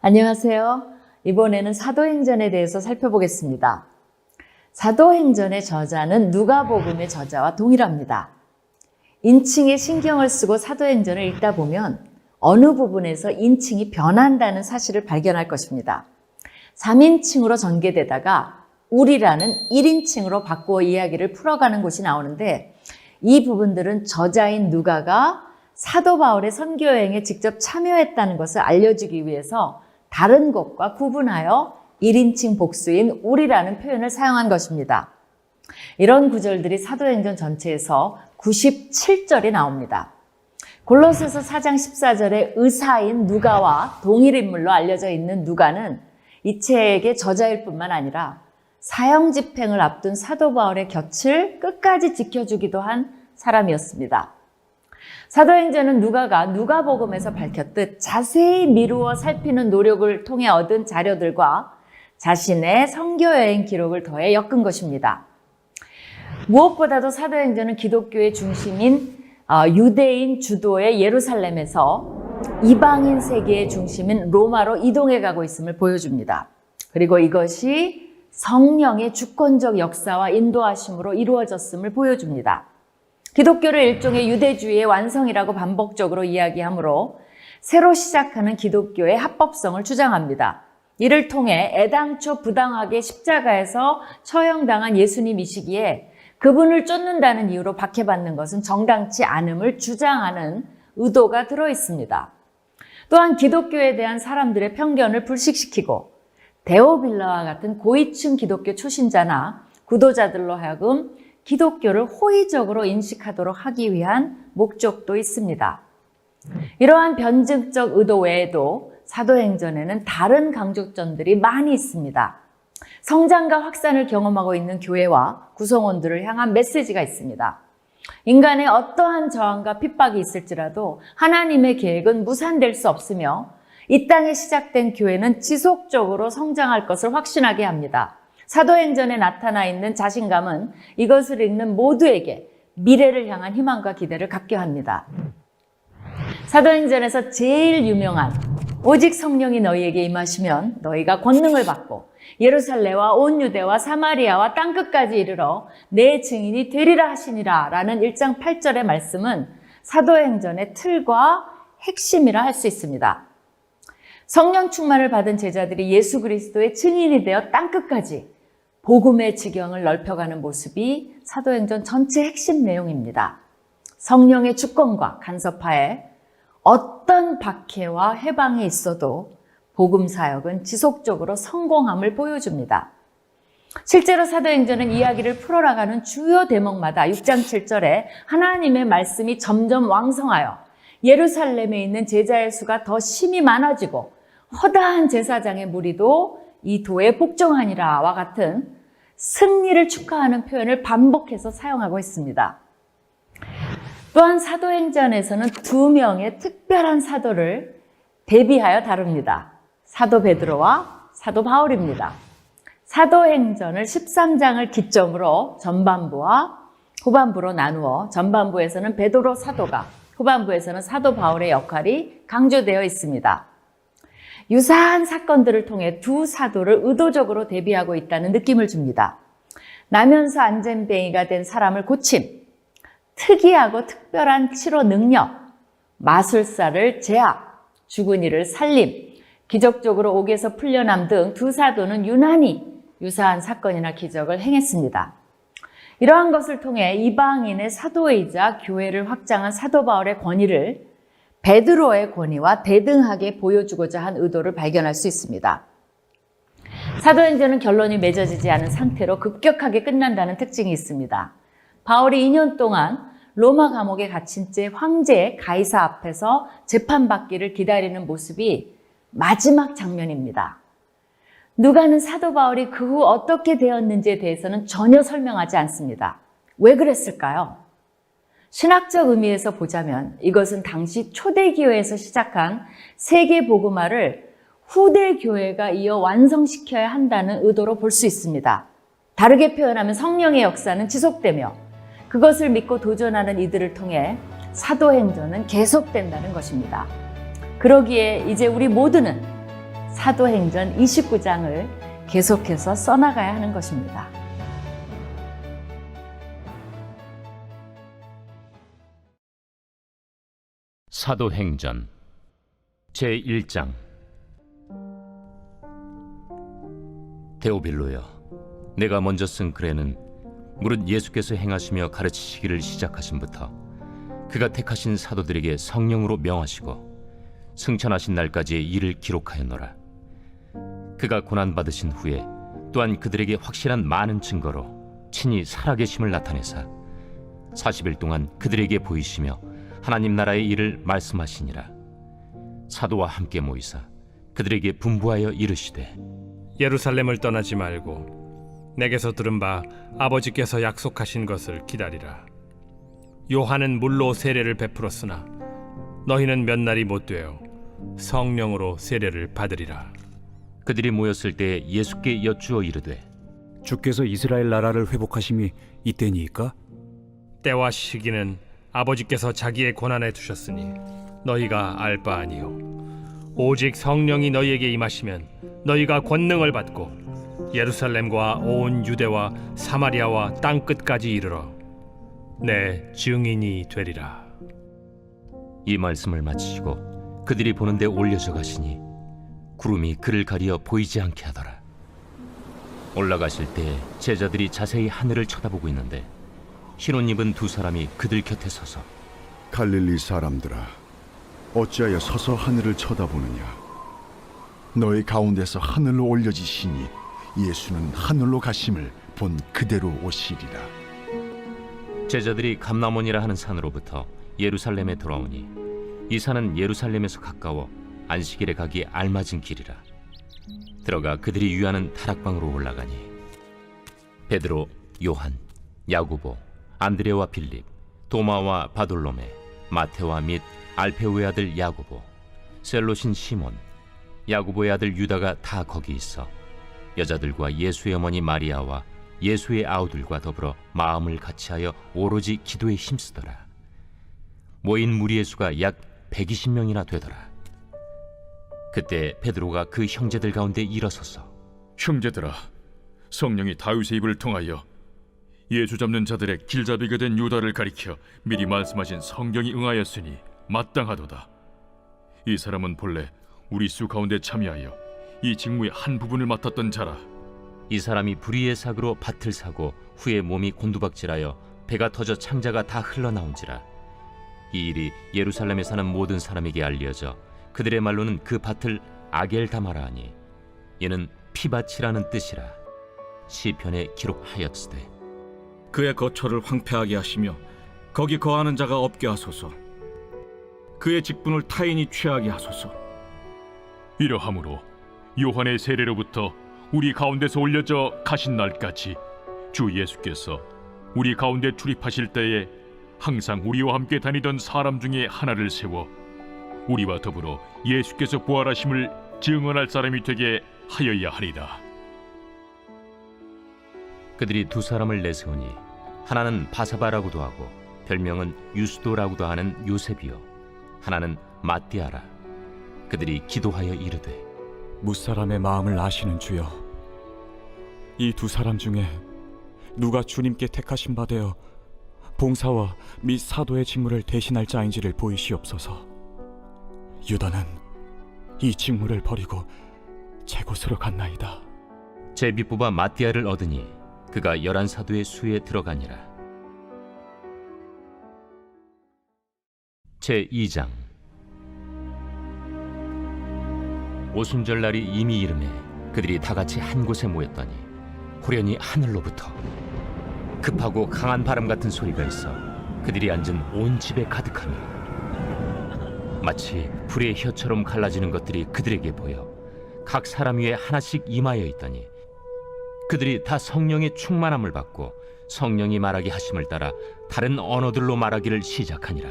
안녕하세요. 이번에는 사도행전에 대해서 살펴보겠습니다. 사도행전의 저자는 누가복음의 저자와 동일합니다. 인칭에 신경을 쓰고 사도행전을 읽다 보면 어느 부분에서 인칭이 변한다는 사실을 발견할 것입니다. 3인칭으로 전개되다가 우리라는 1인칭으로 바꾸어 이야기를 풀어가는 곳이 나오는데, 이 부분들은 저자인 누가가 사도 바울의 선교 여행에 직접 참여했다는 것을 알려주기 위해서 다른 것과 구분하여 1인칭 복수인 우리라는 표현을 사용한 것입니다. 이런 구절들이 사도행전 전체에서 97절이 나옵니다. 골로새서 4장 14절에 의사인 누가와 동일 인물로 알려져 있는 누가는 이 책의 저자일 뿐만 아니라 사형 집행을 앞둔 사도 바울의 곁을 끝까지 지켜주기도 한 사람이었습니다. 사도행전은 누가가 누가복음에서 밝혔듯 자세히 미루어 살피는 노력을 통해 얻은 자료들과 자신의 선교여행 기록을 더해 엮은 것입니다. 무엇보다도 사도행전은 기독교의 중심인 유대인 주도의 예루살렘에서 이방인 세계의 중심인 로마로 이동해 가고 있음을 보여줍니다. 그리고 이것이 성령의 주권적 역사와 인도하심으로 이루어졌음을 보여줍니다. 기독교를 일종의 유대주의의 완성이라고 반복적으로 이야기하므로 새로 시작하는 기독교의 합법성을 주장합니다. 이를 통해 애당초 부당하게 십자가에서 처형당한 예수님이시기에 그분을 쫓는다는 이유로 박해받는 것은 정당치 않음을 주장하는 의도가 들어있습니다. 또한 기독교에 대한 사람들의 편견을 불식시키고 데오빌라와 같은 고위층 기독교 초신자나 구도자들로 하여금 기독교를 호의적으로 인식하도록 하기 위한 목적도 있습니다. 이러한 변증적 의도 외에도 사도행전에는 다른 강조점들이 많이 있습니다. 성장과 확산을 경험하고 있는 교회와 구성원들을 향한 메시지가 있습니다. 인간의 어떠한 저항과 핍박이 있을지라도 하나님의 계획은 무산될 수 없으며 이 땅에 시작된 교회는 지속적으로 성장할 것을 확신하게 합니다. 사도행전에 나타나 있는 자신감은 이것을 읽는 모두에게 미래를 향한 희망과 기대를 갖게 합니다. 사도행전에서 제일 유명한 오직 성령이 너희에게 임하시면 너희가 권능을 받고 예루살렘과 온 유대와 사마리아와 땅끝까지 이르러 내 증인이 되리라 하시니라 라는 1장 8절의 말씀은 사도행전의 틀과 핵심이라 할 수 있습니다. 성령 충만을 받은 제자들이 예수 그리스도의 증인이 되어 땅끝까지 복음의 지경을 넓혀가는 모습이 사도행전 전체 핵심 내용입니다. 성령의 주권과 간섭하에 어떤 박해와 해방이 있어도 복음 사역은 지속적으로 성공함을 보여줍니다. 실제로 사도행전은 이야기를 풀어나가는 주요 대목마다 6장 7절에 하나님의 말씀이 점점 왕성하여 예루살렘에 있는 제자의 수가 더 심히 많아지고 허다한 제사장의 무리도 이 도에 복종하니라와 같은 승리를 축하하는 표현을 반복해서 사용하고 있습니다. 또한 사도행전에서는 두 명의 특별한 사도를 대비하여 다룹니다. 사도 베드로와 사도 바울입니다. 사도행전을 13장을 기점으로 전반부와 후반부로 나누어 전반부에서는 베드로 사도가, 후반부에서는 사도 바울의 역할이 강조되어 있습니다. 유사한 사건들을 통해 두 사도를 의도적으로 대비하고 있다는 느낌을 줍니다. 나면서 안전뱅이가 된 사람을 고침, 특이하고 특별한 치료 능력, 마술사를 제압, 죽은 이를 살림, 기적적으로 옥에서 풀려남 등 두 사도는 유난히 유사한 사건이나 기적을 행했습니다. 이러한 것을 통해 이방인의 사도이자 교회를 확장한 사도 바울의 권위를 베드로의 권위와 대등하게 보여주고자 한 의도를 발견할 수 있습니다. 사도행전은 결론이 맺어지지 않은 상태로 급격하게 끝난다는 특징이 있습니다. 바울이 2년 동안 로마 감옥에 갇힌 채 황제 가이사 앞에서 재판받기를 기다리는 모습이 마지막 장면입니다. 누가는 사도 바울이 그 후 어떻게 되었는지에 대해서는 전혀 설명하지 않습니다. 왜 그랬을까요? 신학적 의미에서 보자면 이것은 당시 초대교회에서 시작한 세계복음화를 후대 교회가 이어 완성시켜야 한다는 의도로 볼 수 있습니다. 다르게 표현하면 성령의 역사는 지속되며 그것을 믿고 도전하는 이들을 통해 사도행전은 계속된다는 것입니다. 그러기에 이제 우리 모두는 사도행전 29장을 계속해서 써나가야 하는 것입니다. 사도행전 제1장. 데오빌로여, 내가 먼저 쓴 글에는 무릇 예수께서 행하시며 가르치시기를 시작하심부터 그가 택하신 사도들에게 성령으로 명하시고 승천하신 날까지의 일을 기록하였노라. 그가 고난받으신 후에 또한 그들에게 확실한 많은 증거로 친히 살아계심을 나타내사 40일 동안 그들에게 보이시며 하나님 나라의 일을 말씀하시니라. 사도와 함께 모이사 그들에게 분부하여 이르시되, 예루살렘을 떠나지 말고 내게서 들은 바 아버지께서 약속하신 것을 기다리라. 요한은 물로 세례를 베풀었으나 너희는 몇 날이 못 되어 성령으로 세례를 받으리라. 그들이 모였을 때 예수께 여쭈어 이르되, 주께서 이스라엘 나라를 회복하심이 이때니이까? 때와 시기는 아버지께서 자기의 권한에 두셨으니 너희가 알 바 아니요, 오직 성령이 너희에게 임하시면 너희가 권능을 받고 예루살렘과 온 유대와 사마리아와 땅 끝까지 이르러 내 증인이 되리라. 이 말씀을 마치시고 그들이 보는데 올려져 가시니 구름이 그를 가리어 보이지 않게 하더라. 올라가실 때 제자들이 자세히 하늘을 쳐다보고 있는데 흰옷 입은 두 사람이 그들 곁에 서서, 갈릴리 사람들아, 어찌하여 서서 하늘을 쳐다보느냐? 너희 가운데서 하늘로 올려지시니 예수는 하늘로 가심을 본 그대로 오시리라. 제자들이 감람원이라 하는 산으로부터 예루살렘에 돌아오니 이 산은 예루살렘에서 가까워 안식일에 가기에 알맞은 길이라. 들어가 그들이 유하는 다락방으로 올라가니 베드로, 요한, 야고보, 안드레와 빌립, 도마와 바돌로메, 마테와 및 알페오의 아들 야고보, 셀롯인 시몬, 야고보의 아들 유다가 다 거기 있어 여자들과 예수의 어머니 마리아와 예수의 아우들과 더불어 마음을 같이하여 오로지 기도에 힘쓰더라. 모인 무리의 수가 약 120명이나 되더라. 그때 베드로가 그 형제들 가운데 일어서서, 형제들아, 성령이 다윗의 입을 통하여 예수 잡는 자들의 길잡이가 된 유다를 가리켜 미리 말씀하신 성경이 응하였으니 마땅하도다. 이 사람은 본래 우리 수 가운데 참여하여 이 직무의 한 부분을 맡았던 자라. 이 사람이 불의의 삭으로 밭을 사고 후에 몸이 곤두박질하여 배가 터져 창자가 다 흘러나온지라. 이 일이 예루살렘에 사는 모든 사람에게 알려져 그들의 말로는 그 밭을 아겔다마라 하니 이는 피밭이라는 뜻이라. 시편에 기록하였으되, 그의 거처를 황폐하게 하시며 거기 거하는 자가 없게 하소서. 그의 직분을 타인이 취하게 하소서. 이러함으로 요한의 세례로부터 우리 가운데서 올려져 가신 날까지 주 예수께서 우리 가운데 출입하실 때에 항상 우리와 함께 다니던 사람 중에 하나를 세워 우리와 더불어 예수께서 부활하심을 증언할 사람이 되게 하여야 하리라. 그들이 두 사람을 내세우니 하나는 바사바라고도 하고 별명은 유스도라고도 하는 요셉이요, 하나는 마띠아라. 그들이 기도하여 이르되, 무사람의 마음을 아시는 주여, 이 두 사람 중에 누가 주님께 택하신 바 되어 봉사와 및 사도의 직무를 대신할 자인지를 보이시옵소서. 유다는 이 직무를 버리고 제 곳으로 갔나이다. 제비 뽑아 마띠아를 얻으니 그가 11사도의 수에 들어가니라. 제2장. 오순절 날이 이미 이르매 그들이 다 같이 한 곳에 모였더니 호련히 하늘로부터 급하고 강한 바람 같은 소리가 있어 그들이 앉은 온 집에 가득하며 마치 불의 혀처럼 갈라지는 것들이 그들에게 보여 각 사람 위에 하나씩 임하여 있더니 그들이 다 성령의 충만함을 받고 성령이 말하게 하심을 따라 다른 언어들로 말하기를 시작하니라.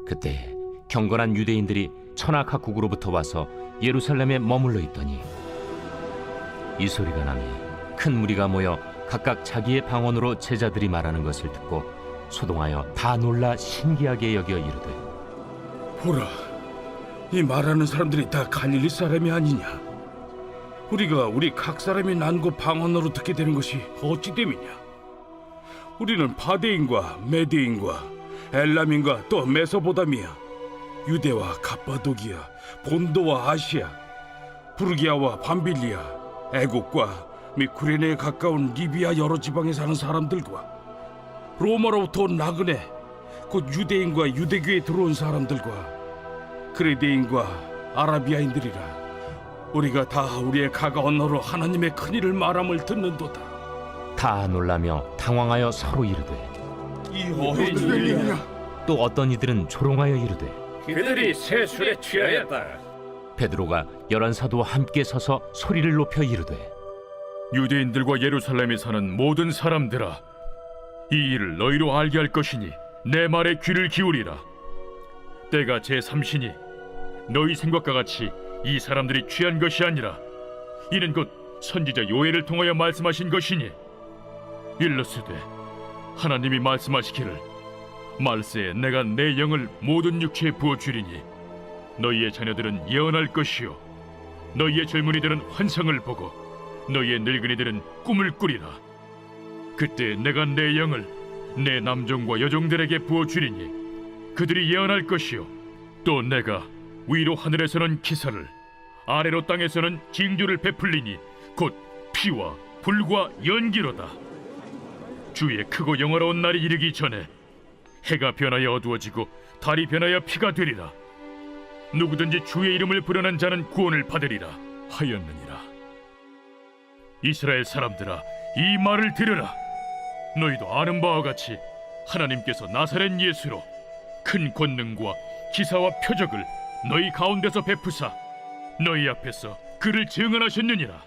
그때 경건한 유대인들이 천하 각국으로부터 와서 예루살렘에 머물러 있더니 이 소리가 나니 큰 무리가 모여 각각 자기의 방언으로 제자들이 말하는 것을 듣고 소동하여 다 놀라 신기하게 여겨 이르되, 보라, 이 말하는 사람들이 다 갈릴리 사람이 아니냐? 우리가 우리 각 사람이 난 곳 방언으로 듣게 되는 것이 어찌 됨이냐? 우리는 바데인과 메데인과 엘람인과 또 메소보다미아, 유대와 갑바도기아, 본도와 아시아, 부르기아와 밤빌리아, 애국과 및 구레네에 가까운 리비아 여러 지방에 사는 사람들과 로마로부터 온 나그네, 곧 유대인과 유대교에 들어온 사람들과 그레데인과 아라비아인들이라. 우리가 다 우리의 각 언어로 하나님의 큰일을 말함을 듣는도다. 다 놀라며 당황하여 서로 이르되 이 어린이냐? 또 어떤 이들은 조롱하여 이르되 그들이 새 술에 취하였다. 베드로가 11 사도와 함께 서서 소리를 높여 이르되 유대인들과 예루살렘에 사는 모든 사람들아, 이 일을 너희로 알게 할 것이니 내 말에 귀를 기울이라. 때가 제3시니 너희 생각과 같이 이 사람들이 취한 것이 아니라 이는 곧 선지자 요엘을 통하여 말씀하신 것이니, 일러스되 하나님이 말씀하시기를 말세에 내가 내 영을 모든 육체에 부어주리니 너희의 자녀들은 예언할 것이요 너희의 젊은이들은 환상을 보고 너희의 늙은이들은 꿈을 꾸리라. 그때 내가 내 영을 내 남종과 여종들에게 부어주리니 그들이 예언할 것이요 또 내가 위로 하늘에서는 기사를 아래로 땅에서는 징조를 베풀리니 곧 피와 불과 연기로다. 주의 크고 영화로운 날이 이르기 전에 해가 변하여 어두워지고 달이 변하여 피가 되리라. 누구든지 주의 이름을 부르는 자는 구원을 받으리라 하였느니라. 이스라엘 사람들아, 이 말을 들으라. 너희도 아는 바와 같이 하나님께서 나사렛 예수로 큰 권능과 기사와 표적을 너희 가운데서 베푸사 너희 앞에서 그를 증언하셨느니라.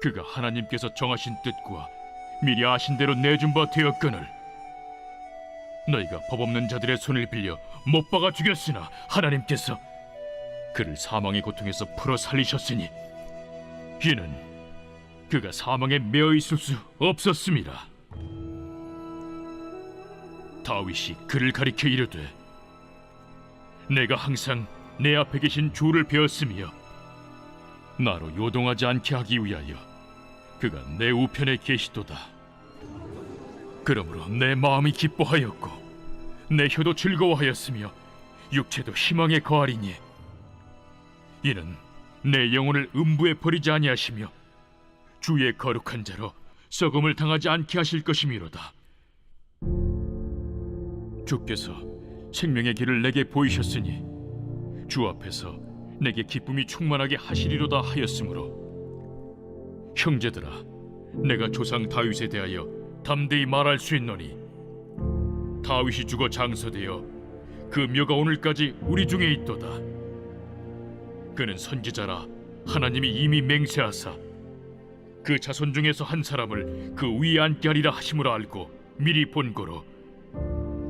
그가 하나님께서 정하신 뜻과 미리 아신 대로 내준 바 되었거늘 너희가 법 없는 자들의 손을 빌려 못 박아 죽였으나 하나님께서 그를 사망의 고통에서 풀어 살리셨으니 이는 그가 사망에 매어 있을 수 없었음이라. 다윗이 그를 가리켜 이르되 내가 항상 내 앞에 계신 주를 배웠으며 나로 요동하지 않게 하기 위하여 그가 내 우편에 계시도다. 그러므로 내 마음이 기뻐하였고 내 혀도 즐거워하였으며 육체도 희망에 거하리니 이는 내 영혼을 음부에 버리지 아니하시며 주의 거룩한 자로 썩음을 당하지 않게 하실 것이미로다. 주께서 생명의 길을 내게 보이셨으니 주 앞에서 내게 기쁨이 충만하게 하시리로다 하였으므로 형제들아, 내가 조상 다윗에 대하여 담대히 말할 수 있노니 다윗이 죽어 장서되어 그 묘가 오늘까지 우리 중에 있도다. 그는 선지자라 하나님이 이미 맹세하사 그 자손 중에서 한 사람을 그 위에 앉게 하리라 하심으로 알고 미리 본고로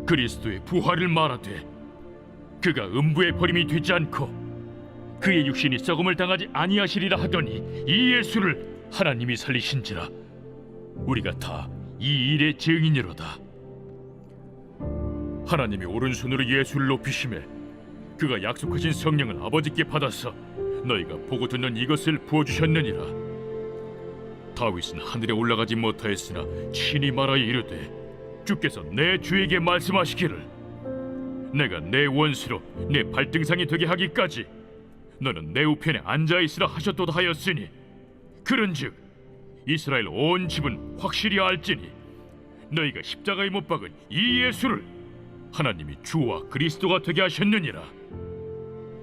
그리스도의 부활을 말하되 그가 음부에 버림이 되지 않고 그의 육신이 썩음을 당하지 아니하시리라 하더니 이 예수를 하나님이 살리신지라. 우리가 다 이 일의 증인이로다. 하나님이 오른손으로 예수를 높이심에 그가 약속하신 성령을 아버지께 받아서 너희가 보고 듣는 이것을 부어주셨느니라. 다윗은 하늘에 올라가지 못하였으나 친히 말하여 이르되 주께서 내 주에게 말씀하시기를 내가 내 원수로 내 발등상이 되게 하기까지 너는 내 우편에 앉아있으라 하셨도다 하였으니 그런즉 이스라엘 온 집은 확실히 알지니 너희가 십자가에 못 박은 이 예수를 하나님이 주와 그리스도가 되게 하셨느니라.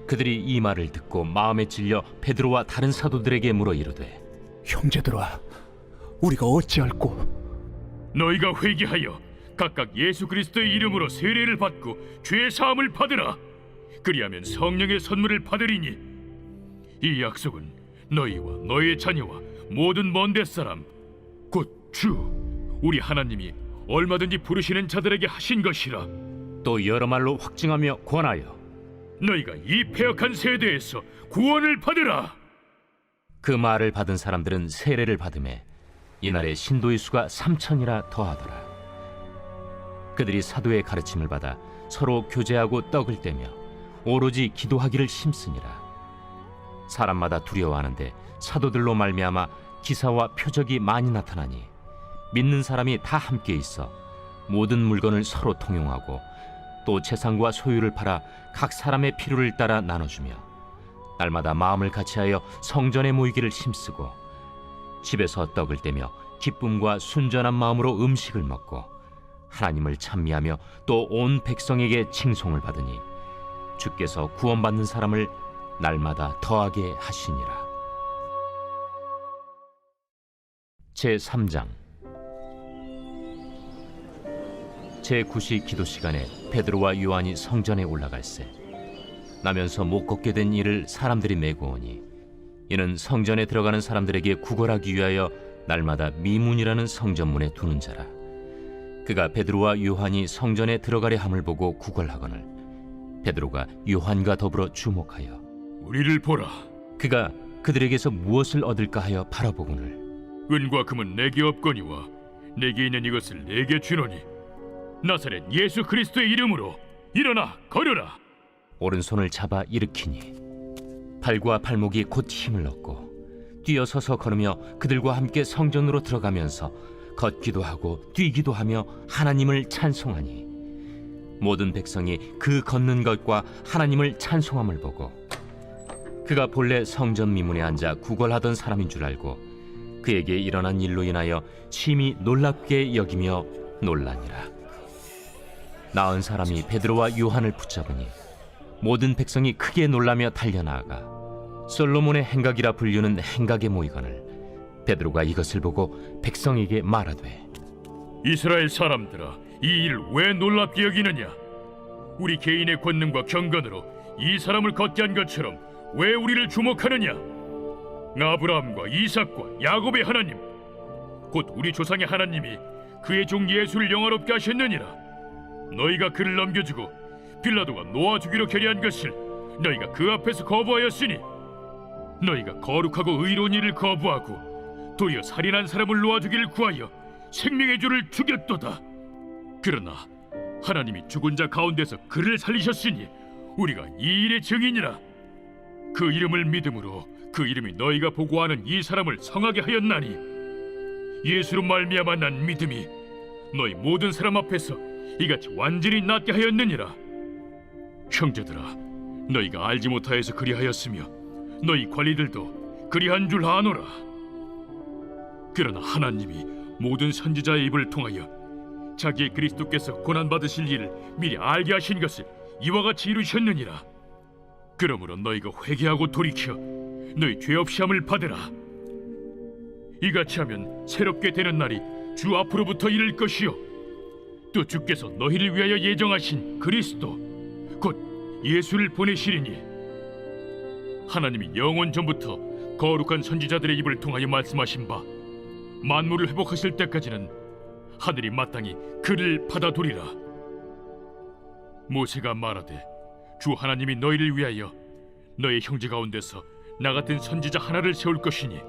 그들이 이 말을 듣고 마음에 찔려 베드로와 다른 사도들에게 물어 이르되 형제들아, 우리가 어찌할꼬? 너희가 회개하여 각각 예수 그리스도의 이름으로 세례를 받고 죄 사함을 받으라. 그리하면 성령의 선물을 받으리니 이 약속은 너희와 너희의 자녀와 모든 먼데 사람 곧 주 우리 하나님이 얼마든지 부르시는 자들에게 하신 것이라. 또 여러 말로 확증하며 권하여 너희가 이 패역한 세대에서 구원을 받으라. 그 말을 받은 사람들은 세례를 받음에 이날에 신도의 수가 3,000이라 더하더라. 그들이 사도의 가르침을 받아 서로 교제하고 떡을 떼며 오로지 기도하기를 힘쓰니라. 사람마다 두려워하는데 사도들로 말미암아 기사와 표적이 많이 나타나니 믿는 사람이 다 함께 있어 모든 물건을 서로 통용하고 또 재산과 소유를 팔아 각 사람의 필요를 따라 나눠주며 날마다 마음을 같이하여 성전에 모이기를 힘쓰고 집에서 떡을 떼며 기쁨과 순전한 마음으로 음식을 먹고 하나님을 찬미하며 또 온 백성에게 칭송을 받으니 주께서 구원받는 사람을 날마다 더하게 하시니라. 제3장 제9시 기도 시간에 베드로와 요한이 성전에 올라갈새 나면서 못 걷게 된 이를 사람들이 메고 오니 이는 성전에 들어가는 사람들에게 구걸하기 위하여 날마다 미문이라는 성전문에 두는 자라. 그가 베드로와 요한이 성전에 들어가려 함을 보고 구걸하거늘 베드로가 요한과 더불어 주목하여 우리를 보라. 그가 그들에게서 무엇을 얻을까 하여 바라보거늘 은과 금은 내게 없거니와 내게 있는 이것을 내게 주노니 나사렛 예수 그리스도의 이름으로 일어나 걸으라. 오른손을 잡아 일으키니 발과 발목이 곧 힘을 얻고 뛰어서서 걸으며 그들과 함께 성전으로 들어가면서 걷기도 하고 뛰기도 하며 하나님을 찬송하니 모든 백성이 그 걷는 것과 하나님을 찬송함을 보고 그가 본래 성전 미문에 앉아 구걸하던 사람인 줄 알고 그에게 일어난 일로 인하여 심히 놀랍게 여기며 놀라니라. 나은 사람이 베드로와 요한을 붙잡으니 모든 백성이 크게 놀라며 달려나아가 솔로몬의 행각이라 불리는 행각에 모이거늘 베드로가 이것을 보고 백성에게 말하되 이스라엘 사람들아, 이 일을 왜 놀랍게 여기느냐? 우리 개인의 권능과 경건으로 이 사람을 걷게 한 것처럼 왜 우리를 주목하느냐? 아브라함과 이삭과 야곱의 하나님, 곧 우리 조상의 하나님이 그의 종 예수를 영화롭게 하셨느니라. 너희가 그를 넘겨주고 빌라도가 놓아주기로 결의한 것을 너희가 그 앞에서 거부하였으니 너희가 거룩하고 의로운 일을 거부하고 도리어 살인한 사람을 놓아주기를 구하여 생명의 주를 죽였도다. 그러나 하나님이 죽은 자 가운데서 그를 살리셨으니 우리가 이 일의 증인이라. 그 이름을 믿음으로 그 이름이 너희가 보고하는 이 사람을 성하게 하였나니 예수로 말미암아 난 믿음이 너희 모든 사람 앞에서 이같이 완전히 낫게 하였느니라. 형제들아, 너희가 알지 못하여서 그리하였으며 너희 관리들도 그리한 줄 아노라. 그러나 하나님이 모든 선지자의 입을 통하여 자기의 그리스도께서 고난받으실 일을 미리 알게 하신 것을 이와 같이 이루셨느니라. 그러므로 너희가 회개하고 돌이켜 너희 죄 없이 함을 받으라. 이같이 하면 새롭게 되는 날이 주 앞으로부터 이를 것이요 또 주께서 너희를 위하여 예정하신 그리스도 곧 예수를 보내시리니 하나님이 영원 전부터 거룩한 선지자들의 입을 통하여 말씀하신 바 만물을 회복하실 때까지는 하늘이 마땅히 그를 받아두리라. 모세가 말하되 주 하나님이 너희를 위하여 너희 형제 가운데서 나 같은 선지자 하나를 세울 것이니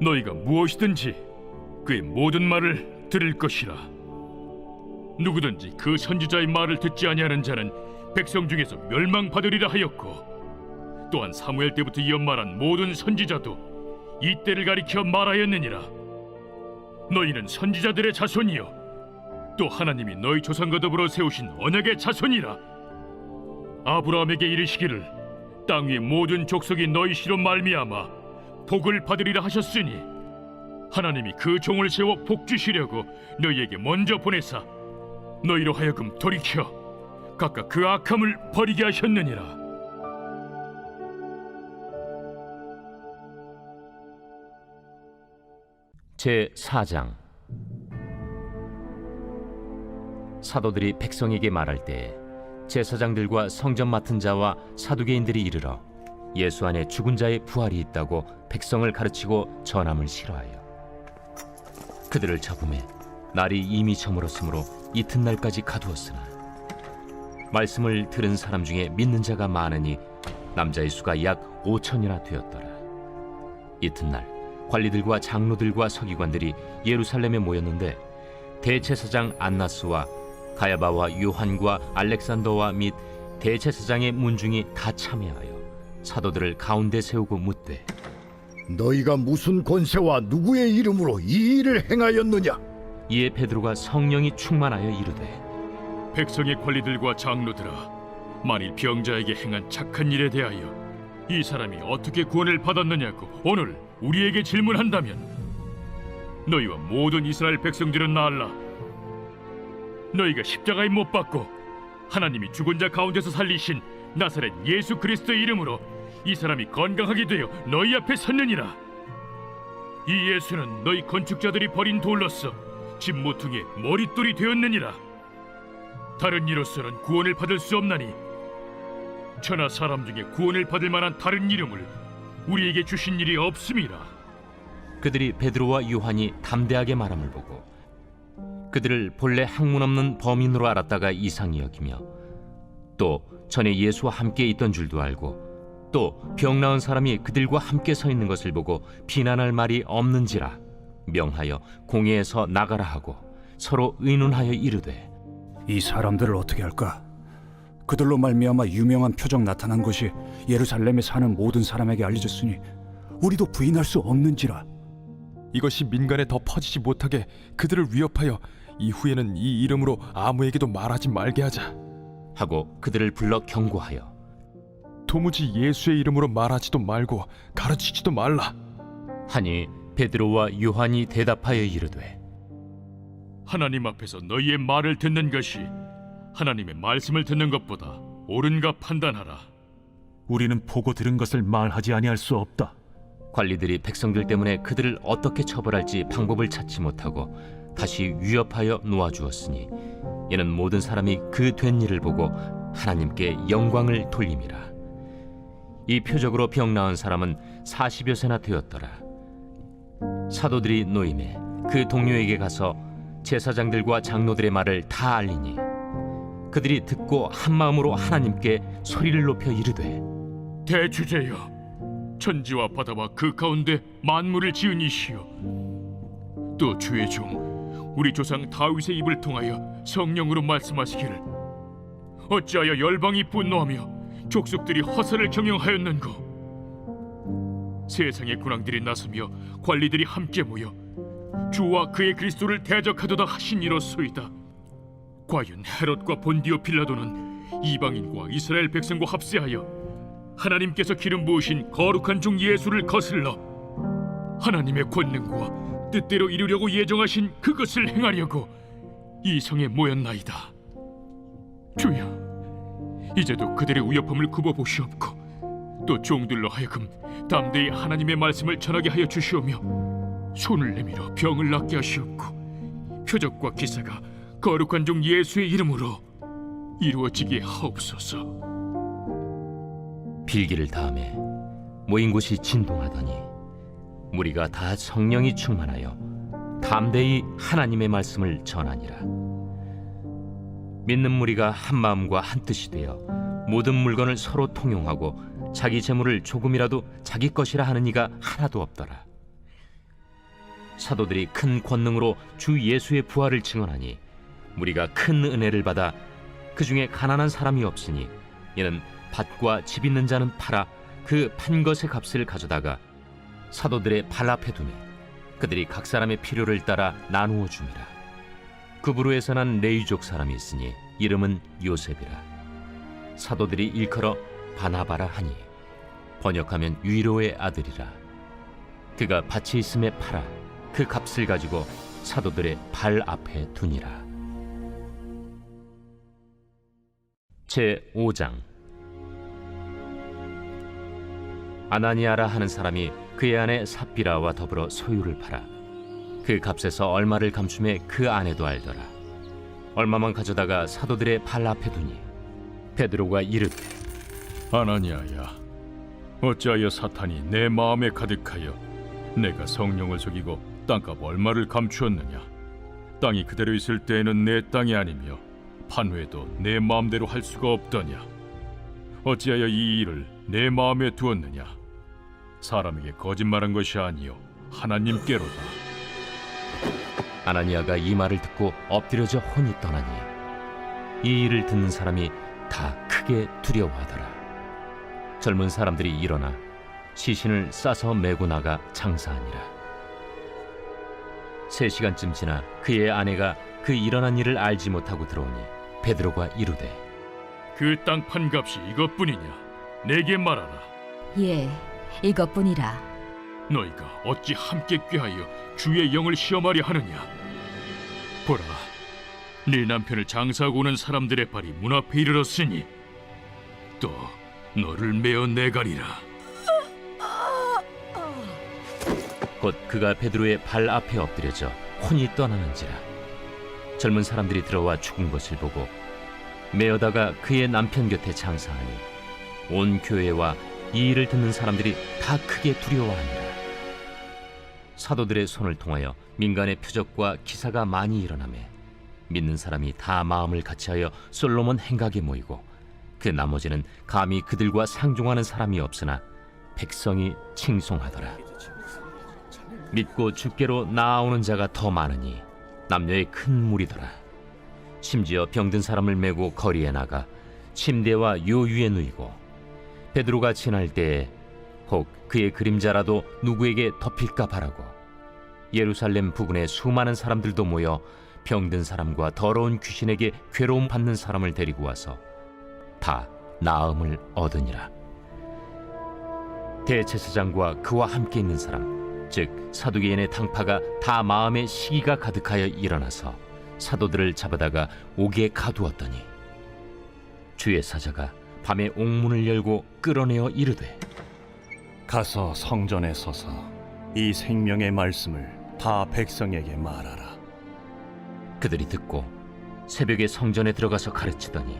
너희가 무엇이든지 그의 모든 말을 들을 것이라. 누구든지 그 선지자의 말을 듣지 아니하는 자는 백성 중에서 멸망받으리라 하였고 또한 사무엘 때부터 이어 말한 모든 선지자도 이 때를 가리켜 말하였느니라. 너희는 선지자들의 자손이요 또 하나님이 너희 조상과 더불어 세우신 언약의 자손이라. 아브라함에게 이르시기를 땅 위의 모든 족속이 너희 씨로 말미암아 복을 받으리라 하셨으니 하나님이 그 종을 세워 복 주시려고 너희에게 먼저 보내사 너희로 하여금 돌이켜 각각 그 악함을 버리게 하셨느니라. 제4장 사도들이 백성에게 말할 때 제사장들과 성전 맡은 자와 사두개인들이 이르러 예수 안에 죽은 자의 부활이 있다고 백성을 가르치고 전함을 싫어하여 그들을 잡음에 날이 이미 저물었으므로 이튿날까지 가두었으나 말씀을 들은 사람 중에 믿는 자가 많으니 남자의 수가 약 5천이나 되었더라. 이튿날 관리들과 장로들과 서기관들이 예루살렘에 모였는데 대제사장 안나스와 가야바와 요한과 알렉산더와 및 대제사장의 문중이 다 참여하여 사도들을 가운데 세우고 묻되 너희가 무슨 권세와 누구의 이름으로 이 일을 행하였느냐? 이에 베드로가 성령이 충만하여 이르되 백성의 관리들과 장로들아, 만일 병자에게 행한 착한 일에 대하여 이 사람이 어떻게 구원을 받았느냐고 오늘 우리에게 질문한다면 너희와 모든 이스라엘 백성들은 알라. 너희가 십자가에 못 박고 하나님이 죽은 자 가운데서 살리신 나사렛 예수 그리스도의 이름으로 이 사람이 건강하게 되어 너희 앞에 섰느니라. 이 예수는 너희 건축자들이 버린 돌로서 집 모퉁이의 머릿돌이 되었느니라. 다른 이로서는 구원을 받을 수 없나니 천하 사람 중에 구원을 받을 만한 다른 이름을 우리에게 주신 일이 없음이라. 그들이 베드로와 요한이 담대하게 말함을 보고 그들을 본래 학문 없는 범인으로 알았다가 이상히 여기며 또 전에 예수와 함께 있던 줄도 알고 또 병 나은 사람이 그들과 함께 서 있는 것을 보고 비난할 말이 없는지라 명하여 공회에서 나가라 하고 서로 의논하여 이르되 이 사람들을 어떻게 할까? 그들로 말미암아 유명한 표적 나타난 것이 예루살렘에 사는 모든 사람에게 알려졌으니 우리도 부인할 수 없는지라. 이것이 민간에 더 퍼지지 못하게 그들을 위협하여 이후에는 이 이름으로 아무에게도 말하지 말게 하자. 하고 그들을 불러 경고하여 도무지 예수의 이름으로 말하지도 말고 가르치지도 말라. 하니 베드로와 요한이 대답하여 이르되 하나님 앞에서 너희의 말을 듣는 것이 하나님의 말씀을 듣는 것보다 옳은가 판단하라. 우리는 보고 들은 것을 말하지 아니할 수 없다. 관리들이 백성들 때문에 그들을 어떻게 처벌할지 방법을 찾지 못하고 다시 위협하여 놓아주었으니 이는 모든 사람이 그 된 일을 보고 하나님께 영광을 돌림이라. 이 표적으로 병 나은 사람은 40여 세나 되었더라. 사도들이 노임에 그 동료에게 가서 제사장들과 장로들의 말을 다 알리니 그들이 듣고 한 마음으로 하나님께 소리를 높여 이르되 대주제여, 천지와 바다와 그 가운데 만물을 지은 이시여, 또 주의 종 우리 조상 다윗의 입을 통하여 성령으로 말씀하시기를 어찌하여 열방이 분노하며 족속들이 허사를 경영하였는고. 세상의 군왕들이 나서며 관리들이 함께 모여 주와 그의 그리스도를 대적하도다 하신 이로소이다. 과연 헤롯과 본디오 빌라도는 이방인과 이스라엘 백성과 합세하여 하나님께서 기름 부으신 거룩한 종 예수를 거슬러 하나님의 권능과 뜻대로 이루려고 예정하신 그것을 행하려고 이 성에 모였나이다. 주여, 이제도 그들의 위협함을 굽어보시옵고 또 종들로 하여금 담대히 하나님의 말씀을 전하게 하여 주시오며 손을 내밀어 병을 낫게 하시옵고 표적과 기사가 거룩한 종 예수의 이름으로 이루어지게 하옵소서. 빌기를 다음에 모인 곳이 진동하더니 무리가 다 성령이 충만하여 담대히 하나님의 말씀을 전하니라. 믿는 무리가 한 마음과 한 뜻이 되어 모든 물건을 서로 통용하고 자기 재물을 조금이라도 자기 것이라 하는 이가 하나도 없더라. 사도들이 큰 권능으로 주 예수의 부활을 증언하니 무리가 큰 은혜를 받아 그 중에 가난한 사람이 없으니 이는 밭과 집 있는 자는 팔아 그 판 것의 값을 가져다가 사도들의 발 앞에 두매 그들이 각 사람의 필요를 따라 나누어 줍니다. 그부르에서 난 레위족 사람이 있으니 이름은 요셉이라. 사도들이 일컬어 바나바라 하니 번역하면 위로의 아들이라. 그가 밭이 있음에 팔아 그 값을 가지고 사도들의 발 앞에 두니라. 제5장. 아나니아라 하는 사람이 그의 아내 삽비라와 더불어 소유를 팔아 그 값에서 얼마를 감춤해 그 아내도 알더라. 얼마만 가져다가 사도들의 발 앞에 두니 베드로가 이르되 아나니아야, 어찌하여 사탄이 내 마음에 가득하여 내가 성령을 속이고 땅값 얼마를 감추었느냐. 땅이 그대로 있을 때에는 내 땅이 아니며 판회도 내 마음대로 할 수가 없더냐. 어찌하여 이 일을 내 마음에 두었느냐. 사람에게 거짓말한 것이 아니요 하나님께로다. 아나니아가 이 말을 듣고 엎드려져 혼이 떠나니 이 일을 듣는 사람이 다 크게 크게 두려워하더라. 젊은 사람들이 일어나 시신을 싸서 메고 나가 장사하니라. 3시간쯤 지나 그의 아내가 그 일어난 일을 알지 못하고 들어오니 베드로가 이르되 그 땅 판 값이 이것뿐이냐? 내게 말하라. 예, 이것뿐이라. 너희가 어찌 함께 꾀하여 주의 영을 시험하려 하느냐? 보라, 네 남편을 장사하고 오는 사람들의 발이 문 앞에 이르렀으니 또 너를 메어 내가리라. 곧 그가 베드로의 발 앞에 엎드려져 혼이 떠나는지라. 젊은 사람들이 들어와 죽은 것을 보고 메어다가 그의 남편 곁에 장사하니 온 교회와 이 일을 듣는 사람들이 다 크게 두려워하니라. 사도들의 손을 통하여 민간의 표적과 기사가 많이 일어나매 믿는 사람이 다 마음을 같이하여 솔로몬 행각에 모이고 그 나머지는 감히 그들과 상종하는 사람이 없으나 백성이 칭송하더라. 믿고 주께로 나아오는 자가 더 많으니 남녀의 큰 무리더라. 심지어 병든 사람을 메고 거리에 나가 침대와 요유에 누이고 베드로가 지날 때에 혹 그의 그림자라도 누구에게 덮일까 바라고 예루살렘 부근에 수많은 사람들도 모여 병든 사람과 더러운 귀신에게 괴로움 받는 사람을 데리고 와서 다 나음을 얻으니라. 대제사장과 그와 함께 있는 사람 즉 사두개인의 당파가 다 마음에 시기가 가득하여 일어나서 사도들을 잡아다가 옥에 가두었더니 주의 사자가 밤에 옥문을 열고 끌어내어 이르되 가서 성전에 서서 이 생명의 말씀을 다 백성에게 말하라. 그들이 듣고 새벽에 성전에 들어가서 가르치더니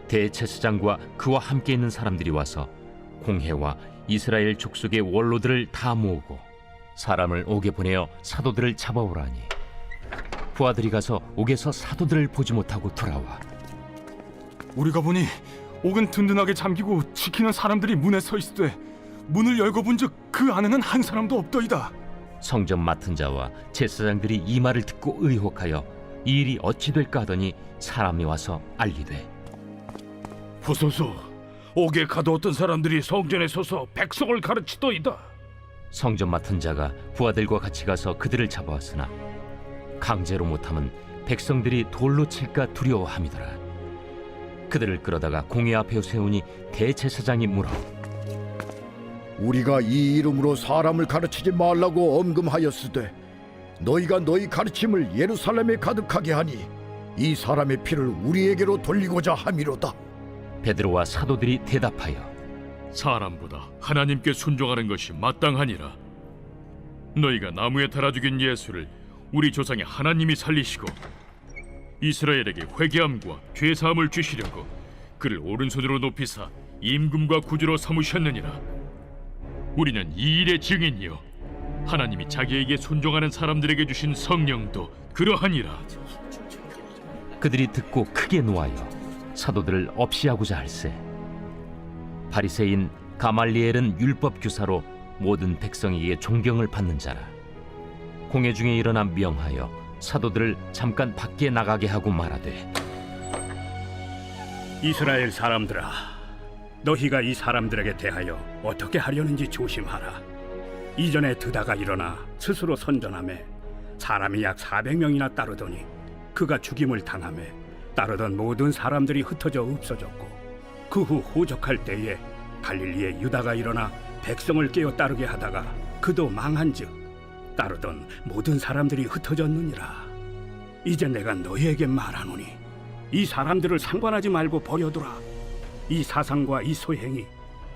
대제사장과 그와 함께 있는 사람들이 와서 공회와 이스라엘 족속의 원로들을 다 모으고 사람을 옥에 보내어 사도들을 잡아오라니 부하들이 가서 옥에서 사도들을 보지 못하고 돌아와 우리가 보니 옥은 든든하게 잠기고 지키는 사람들이 문에 서 있으되 문을 열고 본즉 그 안에는 한 사람도 없더이다. 성전 맡은 자와 제사장들이 이 말을 듣고 의혹하여 이 일이 어찌 될까 하더니 사람이 와서 알리되 보소서, 옥에 가두었던 사람들이 성전에 서서 백성을 가르치더이다. 성전 맡은 자가 부하들과 같이 가서 그들을 잡아왔으나 강제로 못함은 백성들이 돌로 칠까 두려워함이더라. 그들을 끌어다가 공회 앞에 세우니 대제사장이 물어 우리가 이 이름으로 사람을 가르치지 말라고 엄금하였으되 너희가 너희 가르침을 예루살렘에 가득하게 하니 이 사람의 피를 우리에게로 돌리고자 함이로다. 베드로와 사도들이 대답하여 사람보다 하나님께 순종하는 것이 마땅하니라. 너희가 나무에 달아 죽인 예수를 우리 조상의 하나님이 살리시고 이스라엘에게 회개함과 죄사함을 주시려고 그를 오른손으로 높이사 임금과 구주로 삼으셨느니라. 우리는 이 일의 증인이요 하나님이 자기에게 순종하는 사람들에게 주신 성령도 그러하니라. 그들이 듣고 크게 노하여 사도들을 없이하고자 할세 바리새인 가말리엘은 율법 교사로 모든 백성에게 존경을 받는 자라. 공회 중에 일어나 명하여 사도들을 잠깐 밖에 나가게 하고 말하되 이스라엘 사람들아, 너희가 이 사람들에게 대하여 어떻게 하려는지 조심하라. 이전에 드다가 일어나 스스로 선전하매 사람이 약 400명이나 따르더니 그가 죽임을 당하매 따르던 모든 사람들이 흩어져 없어졌고 그 후 호적할 때에 갈릴리에 유다가 일어나 백성을 깨어 따르게 하다가 그도 망한즉 따르던 모든 사람들이 흩어졌느니라. 이제 내가 너희에게 말하노니 이 사람들을 상관하지 말고 버려두라. 이 사상과 이 소행이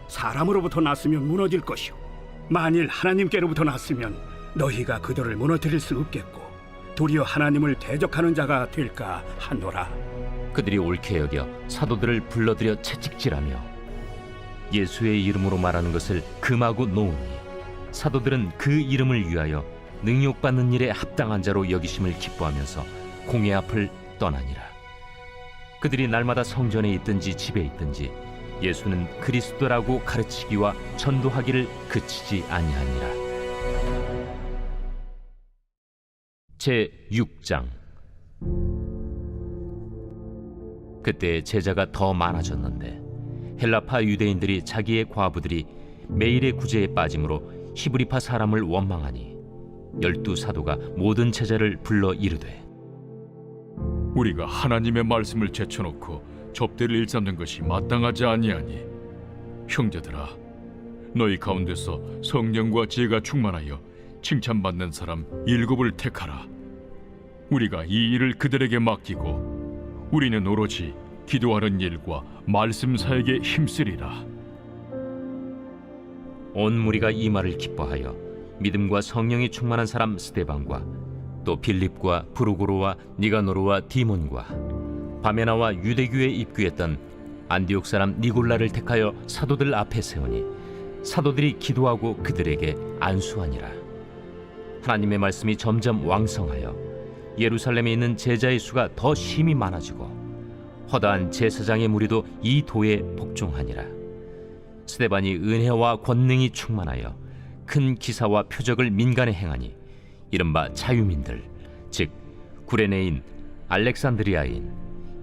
사람으로부터 났으면 무너질 것이요 만일 하나님께로부터 났으면 너희가 그들을 무너뜨릴 수 없겠고 도리어 하나님을 대적하는 자가 될까 하노라. 그들이 옳게 여겨 사도들을 불러들여 채찍질하며 예수의 이름으로 말하는 것을 금하고 놓으니 사도들은 그 이름을 위하여 능욕받는 일에 합당한 자로 여기심을 기뻐하면서 공회 앞을 떠나니라. 그들이 날마다 성전에 있든지 집에 있든지 예수는 그리스도라고 가르치기와 전도하기를 그치지 아니하니라. 제 6장. 그때 제자가 더 많아졌는데 헬라파 유대인들이 자기의 과부들이 매일의 구제에 빠짐으로 히브리파 사람을 원망하니 12사도가 모든 제자를 불러 이르되 우리가 하나님의 말씀을 제쳐놓고 접대를 일삼는 것이 마땅하지 아니하니 형제들아 너희 가운데서 성령과 지혜가 충만하여 칭찬받는 사람 7을 택하라. 우리가 이 일을 그들에게 맡기고 우리는 오로지 기도하는 일과 말씀 사역에 힘쓰리라. 온 무리가 이 말을 기뻐하여 믿음과 성령이 충만한 사람 스데반과 또 빌립과 브루고로와 니가노르와 디몬과 바메나와 유대교에 입교했던 안디옥 사람 니골라를 택하여 사도들 앞에 세우니 사도들이 기도하고 그들에게 안수하니라. 하나님의 말씀이 점점 왕성하여 예루살렘에 있는 제자의 수가 더 심히 많아지고 허다한 제사장의 무리도 이 도에 복종하니라. 스데반이 은혜와 권능이 충만하여 큰 기사와 표적을 민간에 행하니 이른바 자유민들 즉 구레네인, 알렉산드리아인,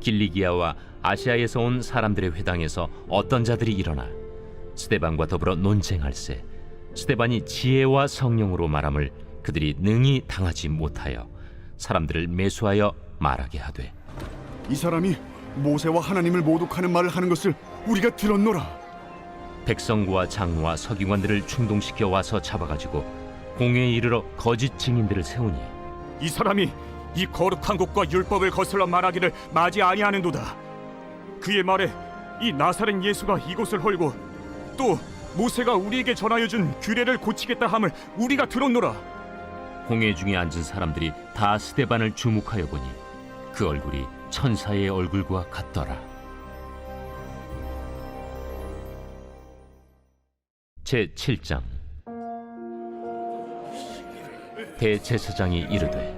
길리기아와 아시아에서 온 사람들의 회당에서 어떤 자들이 일어나 스데반과 더불어 논쟁할세 스데반이 지혜와 성령으로 말함을 그들이 능히 당하지 못하여 사람들을 매수하여 말하게 하되 이 사람이 모세와 하나님을 모독하는 말을 하는 것을 우리가 들었노라. 백성과 장로와 서기관들을 충동시켜 와서 잡아가지고 공회에 이르러 거짓 증인들을 세우니 이 사람이 이 거룩한 곳과 율법을 거슬러 말하기를 마지 아니하는도다. 그의 말에 이 나사렛 예수가 이곳을 헐고 또 모세가 우리에게 전하여 준 규례를 고치겠다 함을 우리가 들었노라. 공회 중에 앉은 사람들이 다 스데반을 주목하여 보니 그 얼굴이 천사의 얼굴과 같더라. 제7장 대제사장이 이르되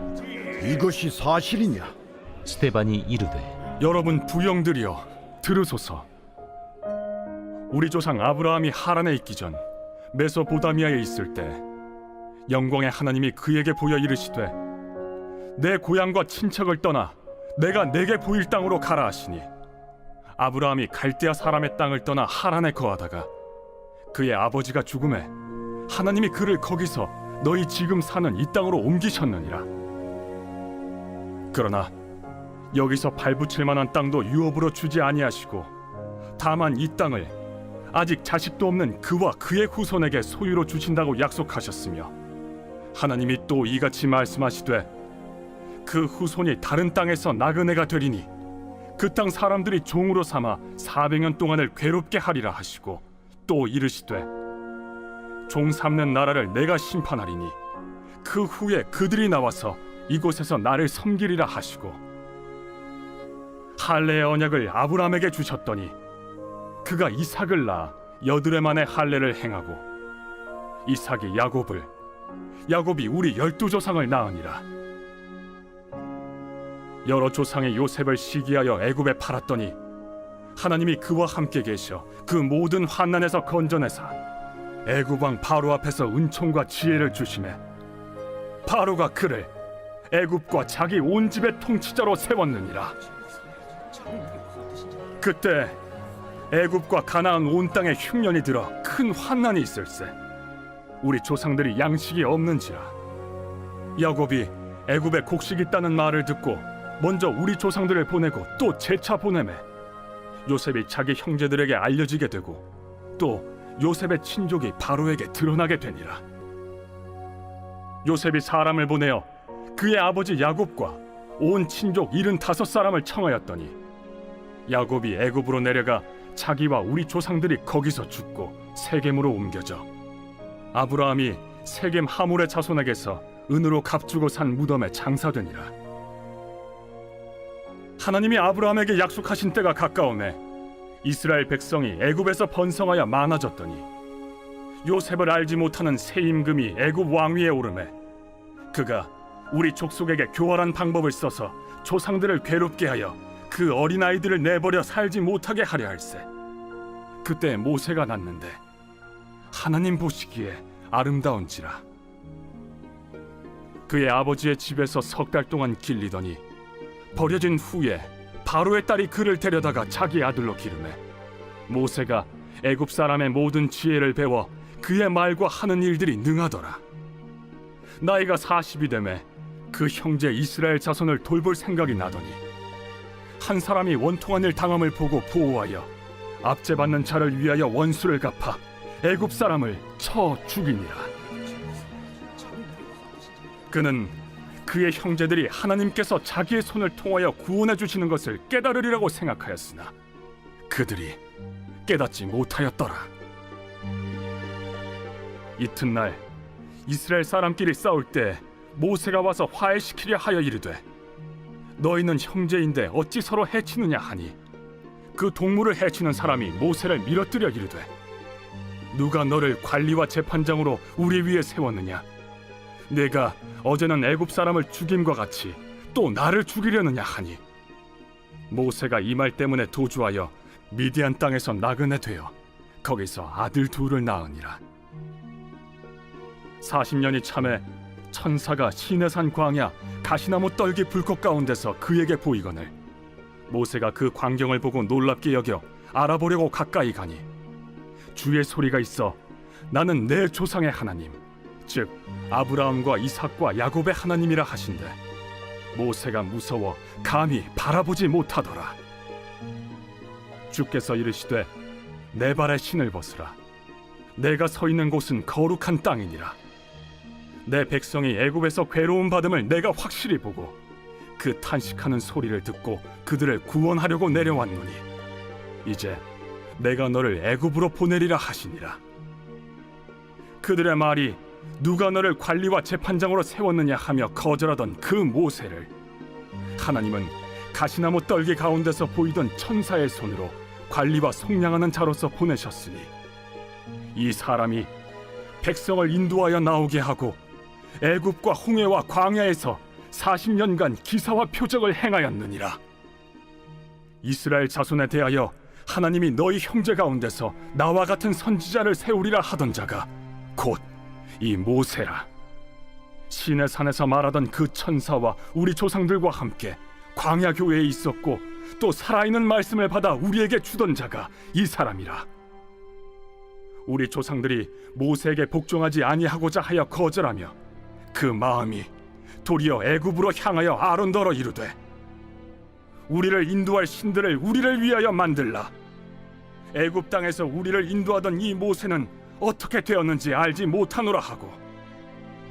이것이 사실이냐? 스데반이 이르되 여러분 부영들이여 들으소서. 우리 조상 아브라함이 하란에 있기 전 메소포타미아에 있을 때 영광의 하나님이 그에게 보여 이르시되 내 고향과 친척을 떠나 내가 내게 보일 땅으로 가라 하시니 아브라함이 갈대아 사람의 땅을 떠나 하란에 거하다가 그의 아버지가 죽음에 하나님이 그를 거기서 너희 지금 사는 이 땅으로 옮기셨느니라. 그러나 여기서 발붙일 만한 땅도 유업으로 주지 아니하시고 다만 이 땅을 아직 자식도 없는 그와 그의 후손에게 소유로 주신다고 약속하셨으며 하나님이 또 이같이 말씀하시되 그 후손이 다른 땅에서 나그네가 되리니 그 땅 사람들이 종으로 삼아 400년 동안을 괴롭게 하리라 하시고 또 이르시되 종 삼는 나라를 내가 심판하리니 그 후에 그들이 나와서 이곳에서 나를 섬기리라 하시고 할례의 언약을 아브라함에게 주셨더니 그가 이삭을 낳아 여드레 만에 할례를 행하고 이삭이 야곱을 야곱이 우리 12조상을 낳으니라. 여러 조상의 요셉을 시기하여 애굽에 팔았더니 하나님이 그와 함께 계셔 그 모든 환난에서 건져내사 애굽 왕 바로 앞에서 은총과 지혜를 주시매 바로가 그를 애굽과 자기 온 집의 통치자로 세웠느니라. 그때 애굽과 가나안 온 땅에 흉년이 들어 큰 환난이 있을세 우리 조상들이 양식이 없는지라. 야곱이 애굽에 곡식 있다는 말을 듣고 먼저 우리 조상들을 보내고 또 재차 보내매 요셉이 자기 형제들에게 알려지게 되고 또 요셉의 친족이 바로에게 드러나게 되니라. 요셉이 사람을 보내어 그의 아버지 야곱과 온 친족 75사람을 청하였더니 야곱이 애굽으로 내려가 자기와 우리 조상들이 거기서 죽고 세겜으로 옮겨져 아브라함이 세겜 하몰의 자손에게서 은으로 값주고 산 무덤에 장사되니라. 하나님이 아브라함에게 약속하신 때가 가까우매 이스라엘 백성이 애굽에서 번성하여 많아졌더니 요셉을 알지 못하는 새 임금이 애굽 왕위에 오르매 그가 우리 족속에게 교활한 방법을 써서 조상들을 괴롭게 하여 그 어린아이들을 내버려 살지 못하게 하려 할세. 그때 모세가 났는데 하나님 보시기에 아름다운지라. 그의 아버지의 집에서 3달 동안 길리더니 버려진 후에 바로의 딸이 그를 데려다가 자기 아들로 기르매 모세가 애굽 사람의 모든 지혜를 배워 그의 말과 하는 일들이 능하더라. 나이가 40이 되매 그 형제 이스라엘 자손을 돌볼 생각이 나더니 한 사람이 원통한 일 당함을 보고 보호하여 압제받는 자를 위하여 원수를 갚아 애굽 사람을 쳐 죽이니라. 그는 그의 형제들이 하나님께서 자기의 손을 통하여 구원해 주시는 것을 깨달으리라고 생각하였으나 그들이 깨닫지 못하였더라. 이튿날 이스라엘 사람끼리 싸울 때 모세가 와서 화해시키려 하여 이르되 너희는 형제인데 어찌 서로 해치느냐 하니 그 동물을 해치는 사람이 모세를 밀어뜨려 이르되 누가 너를 관리와 재판장으로 우리 위에 세웠느냐? 내가 어제는 애굽 사람을 죽임과 같이 또 나를 죽이려느냐 하니 모세가 이 말 때문에 도주하여 미디안 땅에서 나그네 되어 거기서 아들 둘을 낳으니라. 40년이 참에 천사가 시내산 광야 가시나무 떨기 불꽃 가운데서 그에게 보이거늘 모세가 그 광경을 보고 놀랍게 여겨 알아보려고 가까이 가니 주의 소리가 있어 나는 내 조상의 하나님 즉 아브라함과 이삭과 야곱의 하나님이라 하신대 모세가 무서워 감히 바라보지 못하더라. 주께서 이르시되 내 발에 신을 벗으라. 내가 서 있는 곳은 거룩한 땅이니라. 내 백성이 애굽에서 괴로움 받음을 내가 확실히 보고 그 탄식하는 소리를 듣고 그들을 구원하려고 내려왔노니 이제 내가 너를 애굽으로 보내리라 하시니라. 그들의 말이 누가 너를 관리와 재판장으로 세웠느냐 하며 거절하던 그 모세를 하나님은 가시나무 떨기 가운데서 보이던 천사의 손으로 관리와 속량하는 자로서 보내셨으니 이 사람이 백성을 인도하여 나오게 하고 애굽과 홍해와 광야에서 40년간 기사와 표적을 행하였느니라. 이스라엘 자손에 대하여 하나님이 너희 형제 가운데서 나와 같은 선지자를 세우리라 하던 자가 곧 이 모세라. 시내산에서 말하던 그 천사와 우리 조상들과 함께 광야 교회에 있었고 또 살아있는 말씀을 받아 우리에게 주던 자가 이 사람이라. 우리 조상들이 모세에게 복종하지 아니하고자 하여 거절하며 그 마음이 도리어 애굽으로 향하여 아론더러 이르되 우리를 인도할 신들을 우리를 위하여 만들라. 애굽 땅에서 우리를 인도하던 이 모세는 어떻게 되었는지 알지 못하노라 하고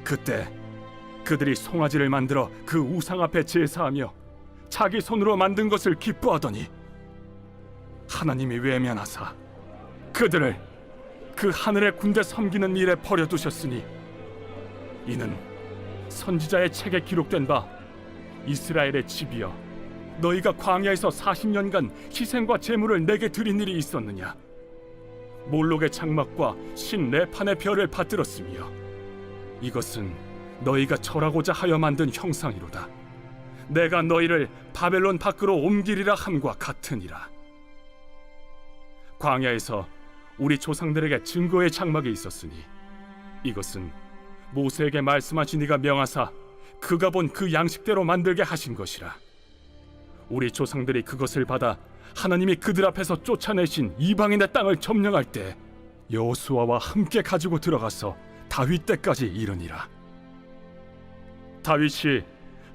그때 그들이 송아지를 만들어 그 우상 앞에 제사하며 자기 손으로 만든 것을 기뻐하더니 하나님이 외면하사 그들을 그 하늘의 군대 섬기는 일에 버려두셨으니 이는 선지자의 책에 기록된 바 이스라엘의 집이여 너희가 광야에서 40년간 희생과 제물을 내게 드린 일이 있었느냐? 몰록의 장막과 신 레판의 별을 받들었으며 이것은 너희가 절하고자 하여 만든 형상이로다. 내가 너희를 바벨론 밖으로 옮기리라 함과 같으니라. 광야에서 우리 조상들에게 증거의 장막이 있었으니 이것은 모세에게 말씀하신 이가 명하사 그가 본 그 양식대로 만들게 하신 것이라. 우리 조상들이 그것을 받아 하나님이 그들 앞에서 쫓아내신 이방인의 땅을 점령할 때 여호수아와 함께 가지고 들어가서 다윗 때까지 이르니라. 다윗이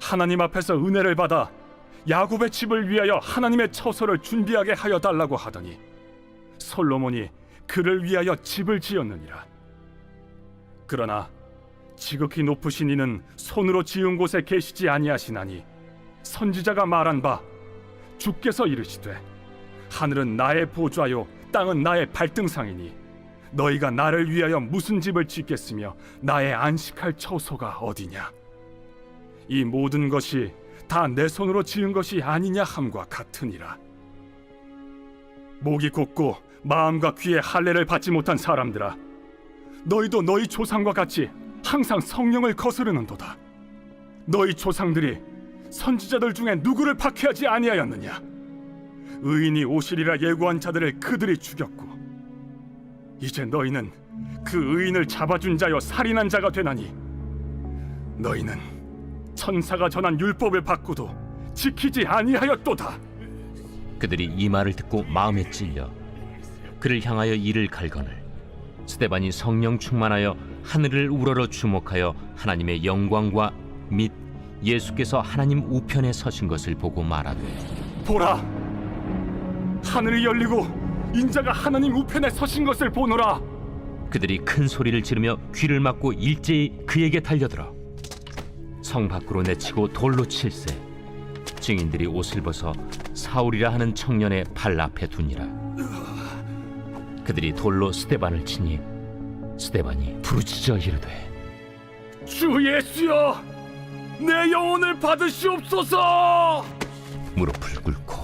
하나님 앞에서 은혜를 받아 야곱의 집을 위하여 하나님의 처소를 준비하게 하여 달라고 하더니 솔로몬이 그를 위하여 집을 지었느니라. 그러나 지극히 높으신 이는 손으로 지은 곳에 계시지 아니하시나니 선지자가 말한 바 주께서 이르시되 하늘은 나의 보좌요 땅은 나의 발등상이니 너희가 나를 위하여 무슨 집을 짓겠으며 나의 안식할 처소가 어디냐? 이 모든 것이 다 내 손으로 지은 것이 아니냐 함과 같으니라. 목이 곧고 마음과 귀에 할례를 받지 못한 사람들아, 너희도 너희 조상과 같이 항상 성령을 거스르는도다. 너희 조상들이 선지자들 중에 누구를 박해하지 아니하였느냐? 의인이 오시리라 예고한 자들을 그들이 죽였고 이제 너희는 그 의인을 잡아준 자여 살인한 자가 되나니 너희는 천사가 전한 율법을 받고도 지키지 아니하였도다. 그들이 이 말을 듣고 마음에 찔려 그를 향하여 이를 갈거늘 스데반이 성령 충만하여 하늘을 우러러 주목하여 하나님의 영광과 및 예수께서 하나님 우편에 서신 것을 보고 말하되 보라, 하늘이 열리고 인자가 하나님 우편에 서신 것을 보노라. 그들이 큰 소리를 지르며 귀를 막고 일제히 그에게 달려들어 성 밖으로 내치고 돌로 칠세. 증인들이 옷을 벗어 사울이라 하는 청년의 발 앞에 두니라. 그들이 돌로 스데반을 치니 스데반이 부르짖어 이르되 주 예수여, 내 영혼을 받으시옵소서. 무릎을 꿇고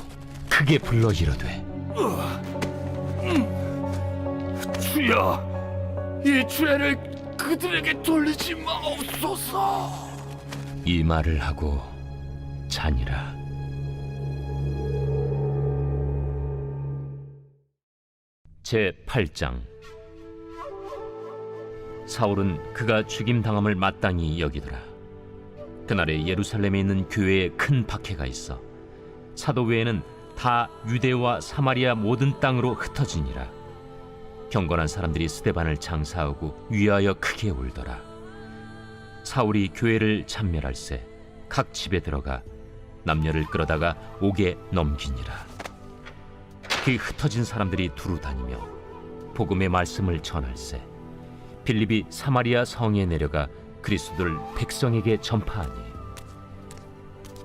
크게 불러 이르되 주여, 이 죄를 그들에게 돌리지 마옵소서. 이 말을 하고 자니라. 제 8장. 사울은 그가 죽임 당함을 마땅히 여기더라. 그날에 예루살렘에 있는 교회에 큰 박해가 있어 사도 외에는 다 유대와 사마리아 모든 땅으로 흩어지니라. 경건한 사람들이 스데반을 장사하고 위하여 크게 울더라. 사울이 교회를 참멸할세 각 집에 들어가 남녀를 끌어다가 옥에 넘기니라. 그 흩어진 사람들이 두루 다니며 복음의 말씀을 전할세 빌립이 사마리아 성에 내려가 그리스도를 백성에게 전파하니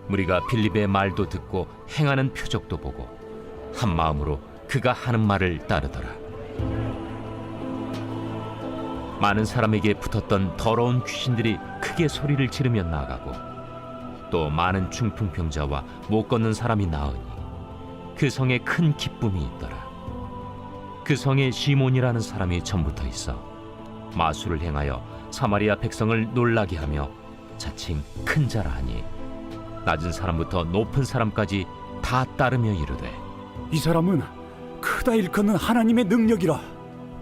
무리가 빌립의 말도 듣고 행하는 표적도 보고 한 마음으로 그가 하는 말을 따르더라. 많은 사람에게 붙었던 더러운 귀신들이 크게 소리를 지르며 나가고 또 많은 중풍병자와 못 걷는 사람이 나으니 그 성에 큰 기쁨이 있더라. 그 성에 시몬이라는 사람이 전부터 있어 마술을 행하여 사마리아 백성을 놀라게 하며 자칭 큰 자라 하니 낮은 사람부터 높은 사람까지 다 따르며 이르되 이 사람은 크다 일컫는 하나님의 능력이라.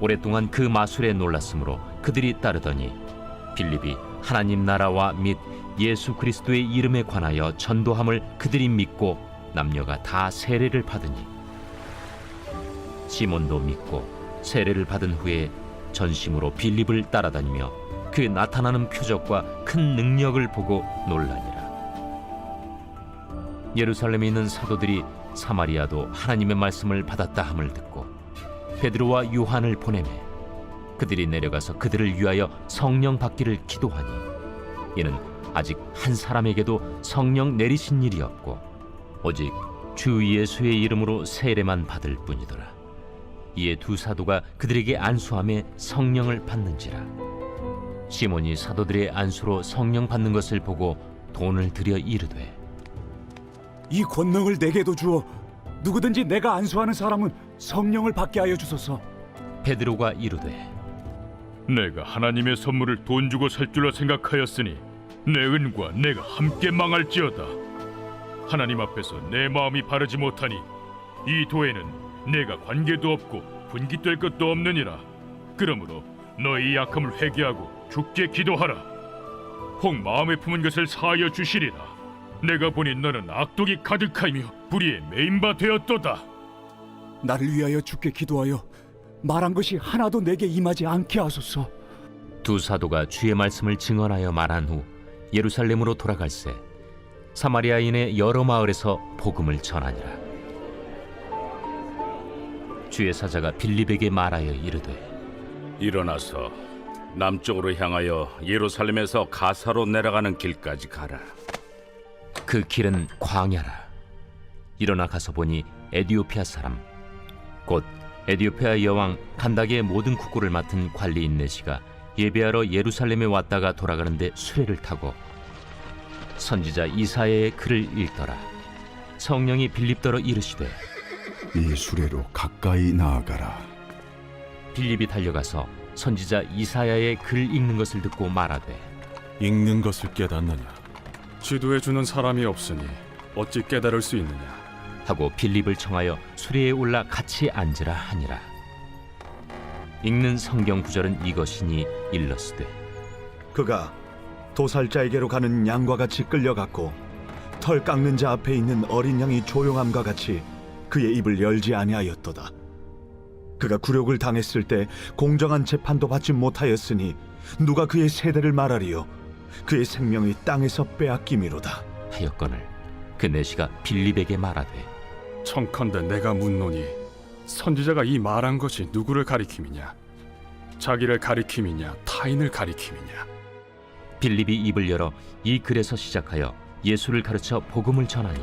오랫동안 그 마술에 놀랐으므로 그들이 따르더니 빌립이 하나님 나라와 및 예수 그리스도의 이름에 관하여 전도함을 그들이 믿고 남녀가 다 세례를 받으니 시몬도 믿고 세례를 받은 후에 전심으로 빌립을 따라다니며 그 나타나는 표적과 큰 능력을 보고 놀라니라. 예루살렘에 있는 사도들이 사마리아도 하나님의 말씀을 받았다 함을 듣고 베드로와 요한을 보내매 그들이 내려가서 그들을 위하여 성령 받기를 기도하니 이는 아직 한 사람에게도 성령 내리신 일이 없고 오직 주 예수의 이름으로 세례만 받을 뿐이더라. 이에 두 사도가 그들에게 안수함에 성령을 받는지라. 시몬이 사도들의 안수로 성령 받는 것을 보고 돈을 들여 이르되 이 권능을 내게도 주어 누구든지 내가 안수하는 사람은 성령을 받게 하여 주소서. 베드로가 이르되 내가 하나님의 선물을 돈 주고 살 줄로 생각하였으니 내 은과 내가 함께 망할지어다. 하나님 앞에서 내 마음이 바르지 못하니 이 도에는 내가 관계도 없고 분깃될 것도 없느니라. 그러므로 너희 약함을 회개하고 주께 기도하라. 혹 마음에 품은 것을 사하여 주시리라. 내가 보니 너는 악독이 가득하며 불의에 매인 바 되었도다. 나를 위하여 주께 기도하여 말한 것이 하나도 내게 임하지 않게 하소서. 두 사도가 주의 말씀을 증언하여 말한 후 예루살렘으로 돌아갈새 사마리아인의 여러 마을에서 복음을 전하니라. 주의 사자가 빌립에게 말하여 이르되 일어나서 남쪽으로 향하여 예루살렘에서 가사로 내려가는 길까지 가라. 그 길은 광야라. 일어나 가서 보니 에디오피아 사람 곧 에디오피아 여왕 간다게의 모든 국고를 맡은 관리인 내시가 예배하러 예루살렘에 왔다가 돌아가는데 수레를 타고 선지자 이사야의 글을 읽더라. 성령이 빌립더러 이르시되 이 수레로 가까이 나아가라. 빌립이 달려가서 선지자 이사야의 글 읽는 것을 듣고 말하되 읽는 것을 깨닫느냐? 지도해 주는 사람이 없으니 어찌 깨달을 수 있느냐? 하고 빌립을 청하여 수레에 올라 같이 앉으라 하니라. 읽는 성경 구절은 이것이니 일러스되 그가 도살자에게로 가는 양과 같이 끌려갔고 털 깎는 자 앞에 있는 어린 양이 조용함과 같이 그의 입을 열지 아니하였도다. 그가 굴욕을 당했을 때 공정한 재판도 받지 못하였으니 누가 그의 세대를 말하리요? 그의 생명이 땅에서 빼앗김이로다. 하였거늘 그 내시가 빌립에게 말하되 청컨대 내가 묻노니 선지자가 이 말한 것이 누구를 가리킴이냐? 자기를 가리킴이냐 타인을 가리킴이냐? 빌립이 입을 열어 이 글에서 시작하여 예수를 가르쳐 복음을 전하니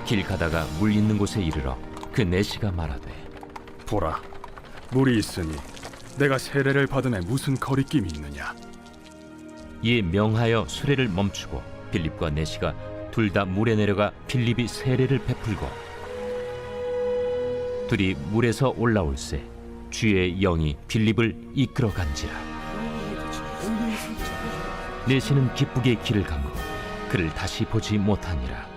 길 가다가 물 있는 곳에 이르러 그 내시가 말하되 보라, 물이 있으니 내가 세례를 받음에 무슨 거리낌이 있느냐? 이에 명하여 수레를 멈추고 빌립과 내시가 둘 다 물에 내려가 빌립이 세례를 베풀고 둘이 물에서 올라올새 주의 영이 빌립을 이끌어간지라. 내시는 기쁘게 길을 가고 그를 다시 보지 못하니라.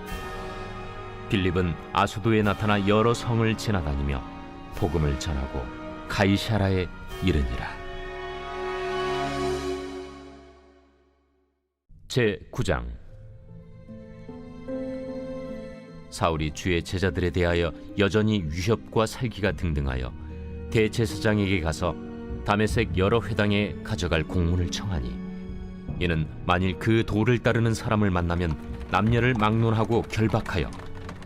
빌립은 아수도에 나타나 여러 성을 지나다니며 복음을 전하고 가이사라에 이르니라. 제9장. 사울이 주의 제자들에 대하여 여전히 위협과 살기가 등등하여 대제사장에게 가서 다메섹 여러 회당에 가져갈 공문을 청하니 이는 만일 그 도를 따르는 사람을 만나면 남녀를 막론하고 결박하여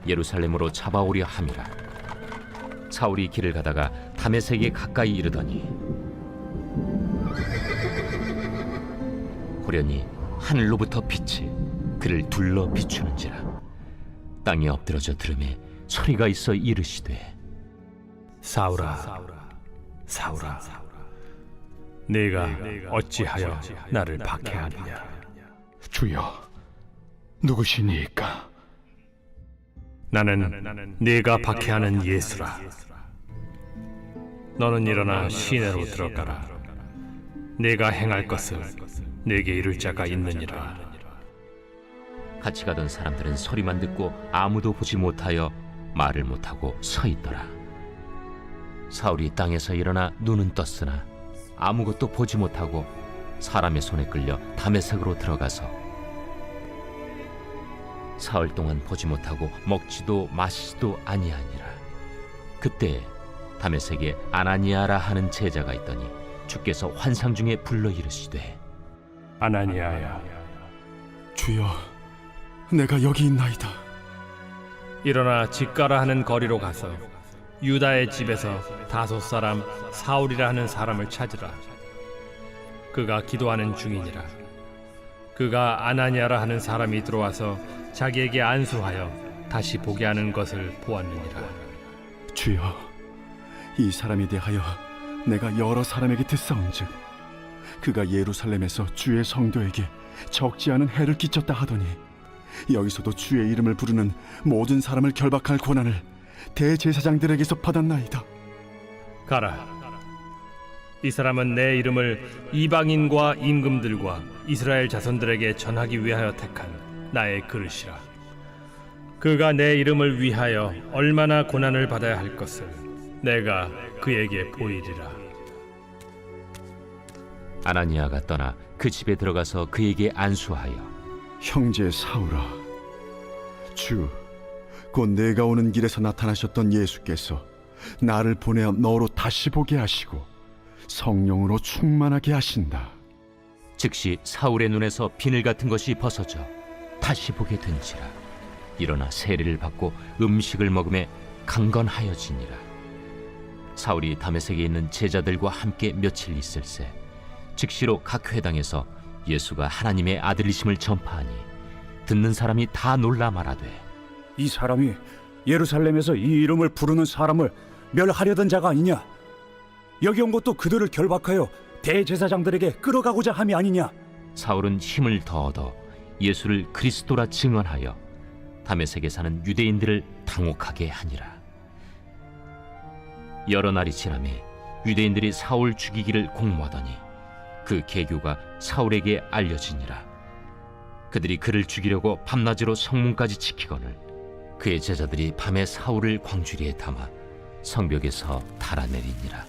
예루살렘으로 잡아오려 함이라. 사울이 길을 가다가 다메섹에 가까이 이르더니 호련히 하늘로부터 빛이 그를 둘러 비추는지라. 땅에 엎드러져 들음에 소리가 있어 이르시되 사울아, 사울아, 네가 어찌하여 나를 박해하느냐? 주여, 누구시니까? 나는 네가 박해하는 예수라. 너는 일어나 시내로 들어가라. 네가 행할 것을 네게 이룰 자가 있느니라. 같이 가던 사람들은 소리만 듣고 아무도 보지 못하여 말을 못하고 서 있더라. 사울이 땅에서 일어나 눈은 떴으나 아무것도 보지 못하고 사람의 손에 끌려 다메섹으로 들어가서 사흘 동안 보지 못하고 먹지도 마시지도 아니하니라. 그때 다메섹에 아나니아라 하는 제자가 있더니 주께서 환상 중에 불러 이르시되 아나니아야, 주여, 내가 여기 있나이다. 일어나 집가라 하는 거리로 가서 유다의 집에서 다소 사람 사울이라 하는 사람을 찾으라. 그가 기도하는 중이니라. 그가 아나니아라 하는 사람이 들어와서 자기에게 안수하여 다시 보게 하는 것을 보았느니라. 주여, 이 사람에 대하여 내가 여러 사람에게 듣사온즉 그가 예루살렘에서 주의 성도에게 적지 않은 해를 끼쳤다 하더니 여기서도 주의 이름을 부르는 모든 사람을 결박할 권한을 대제사장들에게서 받았나이다. 가라. 이 사람은 내 이름을 이방인과 임금들과 이스라엘 자손들에게 전하기 위하여 택한 나의 그릇이라. 그가 내 이름을 위하여 얼마나 고난을 받아야 할 것을 내가 그에게 보이리라. 아나니아가 떠나 그 집에 들어가서 그에게 안수하여 형제 사울아, 곧 내가 오는 길에서 나타나셨던 예수께서 나를 보내어 너로 다시 보게 하시고 성령으로 충만하게 하신다. 즉시 사울의 눈에서 비늘 같은 것이 벗어져 다시 보게 된지라. 일어나 세례를 받고 음식을 먹음에 강건하여지니라. 사울이 다메섹에 있는 제자들과 함께 며칠 있을새 즉시로 각 회당에서 예수가 하나님의 아들이심을 전파하니 듣는 사람이 다 놀라 말하되 이 사람이 예루살렘에서 이 이름을 부르는 사람을 멸하려던 자가 아니냐? 여기 온 것도 그들을 결박하여 대제사장들에게 끌어가고자 함이 아니냐? 사울은 힘을 더 얻어 예수를 그리스도라 증언하여 다메섹에 사는 유대인들을 당혹하게 하니라. 여러 날이 지나매 유대인들이 사울 죽이기를 공모하더니 그 계교가 사울에게 알려지니라. 그들이 그를 죽이려고 밤낮으로 성문까지 지키거늘 그의 제자들이 밤에 사울을 광주리에 담아 성벽에서 달아내리니라.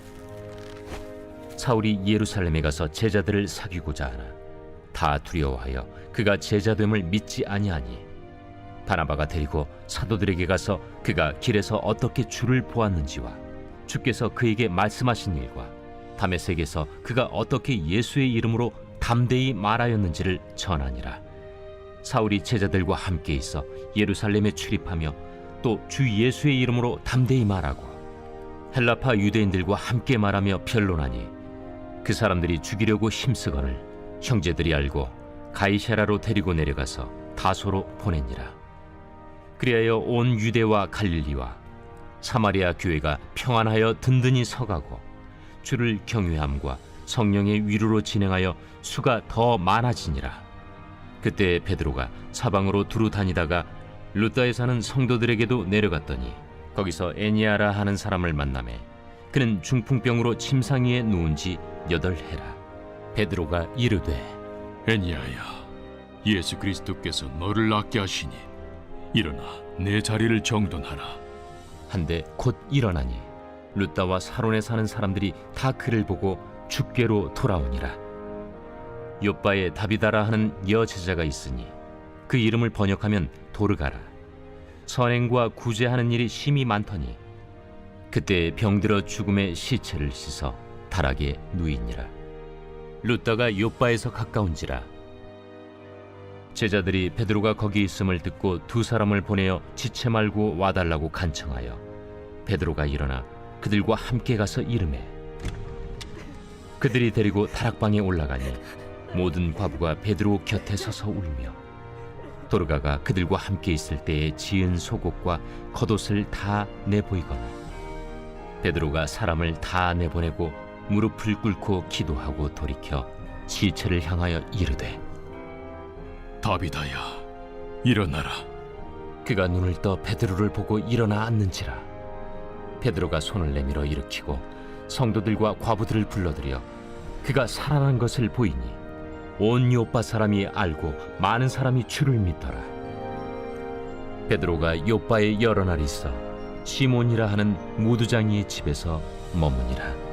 사울이 예루살렘에 가서 제자들을 사귀고자 하나 다 두려워하여 그가 제자됨을 믿지 아니하니 바나바가 데리고 사도들에게 가서 그가 길에서 어떻게 주를 보았는지와 주께서 그에게 말씀하신 일과 다메섹에서 그가 어떻게 예수의 이름으로 담대히 말하였는지를 전하니라. 사울이 제자들과 함께 있어 예루살렘에 출입하며 또 주 예수의 이름으로 담대히 말하고 헬라파 유대인들과 함께 말하며 변론하니 그 사람들이 죽이려고 힘쓰거늘 형제들이 알고 가이사라로 데리고 내려가서 다소로 보내니라. 그리하여 온 유대와 갈릴리와 사마리아 교회가 평안하여 든든히 서가고 주를 경외함과 성령의 위로로 진행하여 수가 더 많아지니라. 그때 베드로가 사방으로 두루 다니다가 루다에 사는 성도들에게도 내려갔더니 거기서 애니아라 하는 사람을 만나매 그는 중풍병으로 침상 위에 누운 지 8해라. 베드로가 이르되 애니야야, 예수 그리스도께서 너를 낫게 하시니 일어나 내 자리를 정돈하라. 한데 곧 일어나니 루다와 사론에 사는 사람들이 다 그를 보고 주께로 돌아오니라. 요바에 다비다라 하는 여제자가 있으니 그 이름을 번역하면 도르가라. 선행과 구제하는 일이 심히 많더니 그때 병들어 죽음의 시체를 씻어 다락에 누이니라. 루다가 요바에서 가까운지라. 제자들이 베드로가 거기 있음을 듣고 2 사람을 보내어 지체 말고 와달라고 간청하여 베드로가 일어나 그들과 함께 가서 이르매 그들이 데리고 다락방에 올라가니 모든 과부가 베드로 곁에 서서 울며 도르가가 그들과 함께 있을 때에 지은 속옷과 겉옷을 다 내보이거나 베드로가 사람을 다 내보내고 무릎을 꿇고 기도하고 돌이켜 시체를 향하여 이르되 다비다야, 일어나라. 그가 눈을 떠 베드로를 보고 일어나 앉는지라. 베드로가 손을 내밀어 일으키고 성도들과 과부들을 불러들여 그가 살아난 것을 보이니 온 요빠 사람이 알고 많은 사람이 주를 믿더라. 베드로가 요빠에 여러 날 있어 시몬이라 하는 무두장이의 집에서 머무니라.